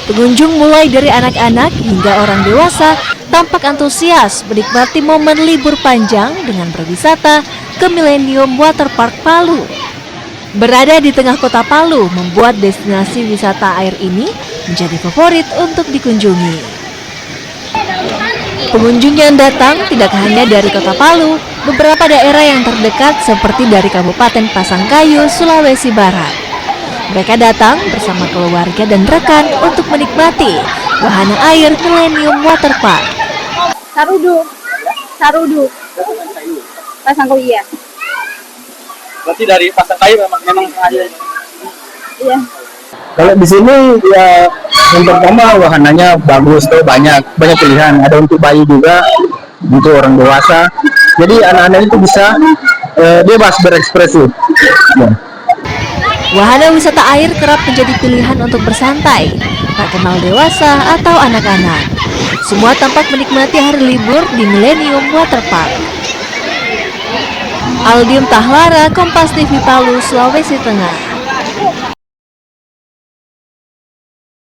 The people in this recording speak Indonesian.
Pengunjung mulai dari anak-anak hingga orang dewasa tampak antusias menikmati momen libur panjang dengan berwisata ke Millennium Waterpark Palu. Berada di tengah kota Palu membuat destinasi wisata air ini menjadi favorit untuk dikunjungi. Pengunjung yang datang tidak hanya dari kota Palu, beberapa daerah yang terdekat seperti dari Kabupaten Pasangkayu, Sulawesi Barat. Mereka datang bersama keluarga dan rekan untuk menikmati wahana air Millennium Waterpark. Sarudu, Pasangkayu iya. Berarti dari Pasangkayu memang sengaja. Iya. Kalau di sini ya yang pertama wahananya bagus tuh, banyak pilihan. Ada untuk bayi juga, untuk orang dewasa. Jadi anak-anak itu bisa bebas berekspresi. Ya. Wahana wisata air kerap menjadi pilihan untuk bersantai, tak kenal dewasa atau anak-anak. Semua tampak menikmati hari libur di Millennium Waterpark. Aldim Tahlara, Kompas TV Palu, Sulawesi Tengah.